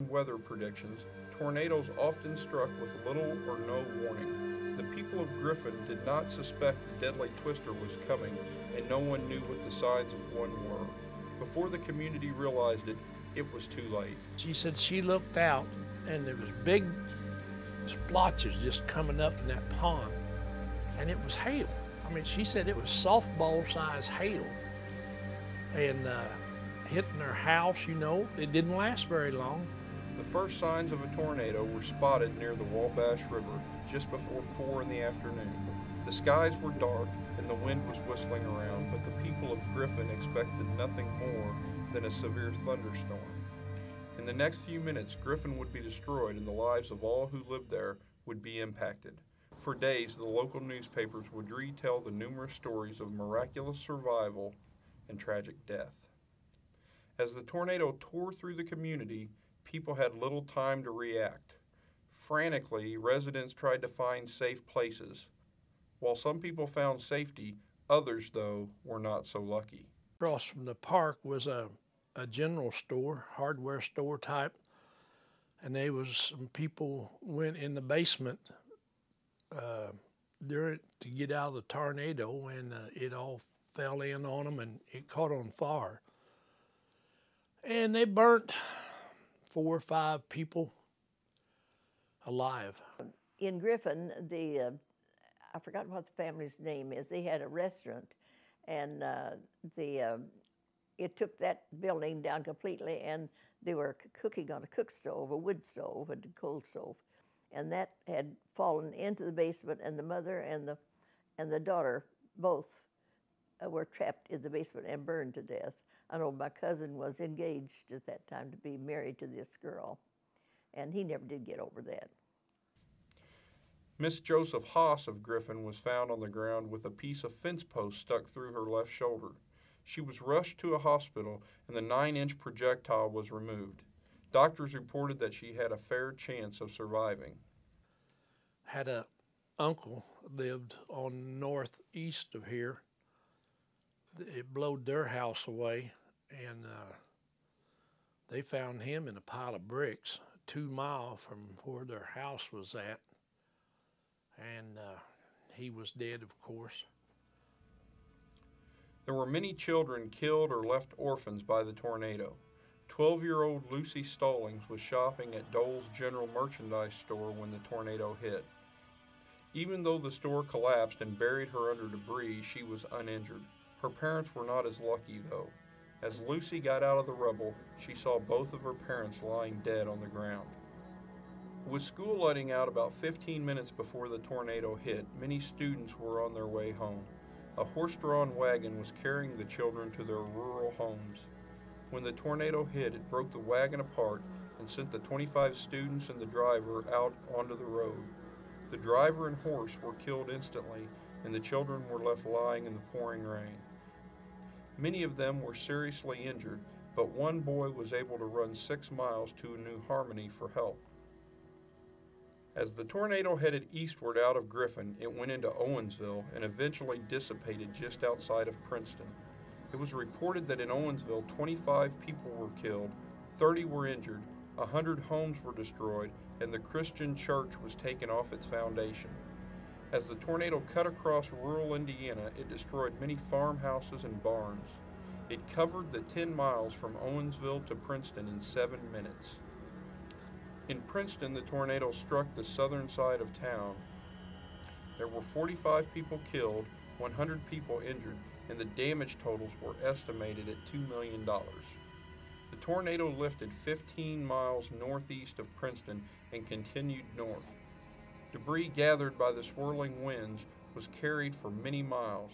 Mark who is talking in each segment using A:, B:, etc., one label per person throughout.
A: Weather predictions, tornadoes often struck with little or no warning. The people of Griffin did not suspect the deadly twister was coming, and no one knew what the signs of one were. Before the community realized it, it was too late.
B: She said she looked out and there was big splotches just coming up in that pond, and it was hail. I mean, she said it was softball-sized hail, and hitting her house, you know. It didn't last very long.
A: The first signs of a tornado were spotted near the Wabash River just before 4 in the afternoon. The skies were dark and the wind was whistling around, but the people of Griffin expected nothing more than a severe thunderstorm. In the next few minutes, Griffin would be destroyed and the lives of all who lived there would be impacted. For days, the local newspapers would retell the numerous stories of miraculous survival and tragic death. As the tornado tore through the community, people had little time to react. Frantically, residents tried to find safe places. While some people found safety, others, though, were not so lucky.
B: Across from the park was a general store, hardware store type, and there was some people went in the basement to get out of the tornado, and it all fell in on them and it caught on fire. And they burnt 4 or 5 people alive.
C: In Griffin, I forgot what the family's name is. They had a restaurant, and it took that building down completely, and they were cooking on a cook stove, a wood stove, a coal stove, and that had fallen into the basement, and the mother and the daughter both were trapped in the basement and burned to death. I know my cousin was engaged at that time to be married to this girl, and he never did get over that.
A: Miss Joseph Haas of Griffin was found on the ground with a piece of fence post stuck through her left shoulder. She was rushed to a hospital, and the 9-inch projectile was removed. Doctors reported that she had a fair chance of surviving.
B: Had a uncle lived on northeast of here. It blowed their house away, and they found him in a pile of bricks 2 miles from where their house was at, and he was dead, of course.
A: There were many children killed or left orphans by the tornado. 12-year-old Lucy Stallings was shopping at Dole's General Merchandise store when the tornado hit. Even though the store collapsed and buried her under debris, she was uninjured. Her parents were not as lucky, though. As Lucy got out of the rubble, she saw both of her parents lying dead on the ground. With school letting out about 15 minutes before the tornado hit, many students were on their way home. A horse-drawn wagon was carrying the children to their rural homes. When the tornado hit, it broke the wagon apart and sent the 25 students and the driver out onto the road. The driver and horse were killed instantly, and the children were left lying in the pouring rain. Many of them were seriously injured, but one boy was able to run 6 miles to New Harmony for help. As the tornado headed eastward out of Griffin, it went into Owensville and eventually dissipated just outside of Princeton. It was reported that in Owensville, 25 people were killed, 30 were injured, 100 homes were destroyed, and the Christian church was taken off its foundation. As the tornado cut across rural Indiana, it destroyed many farmhouses and barns. It covered the 10 miles from Owensville to Princeton in 7 minutes. In Princeton, the tornado struck the southern side of town. There were 45 people killed, 100 people injured, and the damage totals were estimated at $2 million. The tornado lifted 15 miles northeast of Princeton and continued north. Debris gathered by the swirling winds was carried for many miles.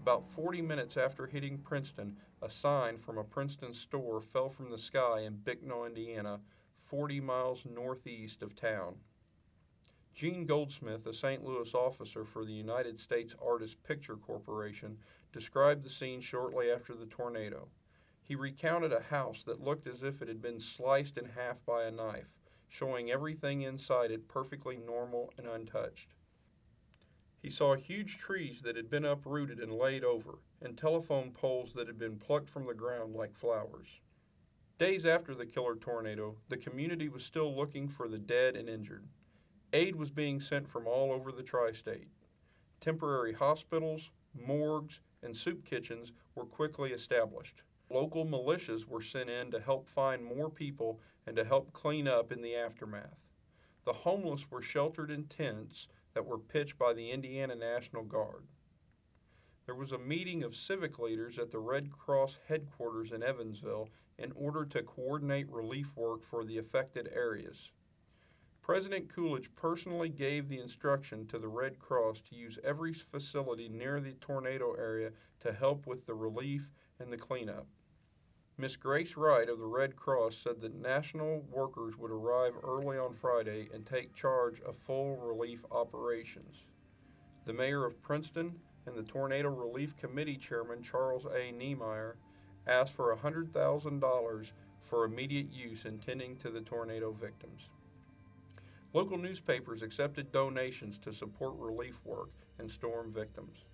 A: About 40 minutes after hitting Princeton, a sign from a Princeton store fell from the sky in Bicknell, Indiana, 40 miles northeast of town. Gene Goldsmith, a St. Louis officer for the United States Artists Picture Corporation, described the scene shortly after the tornado. He recounted a house that looked as if it had been sliced in half by a knife, showing everything inside it perfectly normal and untouched. He saw huge trees that had been uprooted and laid over, and telephone poles that had been plucked from the ground like flowers. Days after the killer tornado, the community was still looking for the dead and injured. Aid was being sent from all over the tri-state. Temporary hospitals, morgues, and soup kitchens were quickly established. Local militias were sent in to help find more people and to help clean up in the aftermath. The homeless were sheltered in tents that were pitched by the Indiana National Guard. There was a meeting of civic leaders at the Red Cross headquarters in Evansville in order to coordinate relief work for the affected areas. President Coolidge personally gave the instruction to the Red Cross to use every facility near the tornado area to help with the relief and the cleanup. Miss Grace Wright of the Red Cross said that national workers would arrive early on Friday and take charge of full relief operations. The mayor of Princeton and the Tornado Relief Committee chairman, Charles A. Niemeyer, asked for $100,000 for immediate use in tending to the tornado victims. Local newspapers accepted donations to support relief work and storm victims.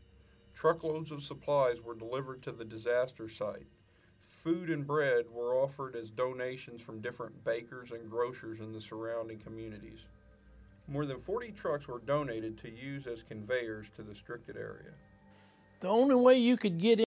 A: Truckloads of supplies were delivered to the disaster site. Food and bread were offered as donations from different bakers and grocers in the surrounding communities. More than 40 trucks were donated to use as conveyors to the restricted area.
B: The only way you could get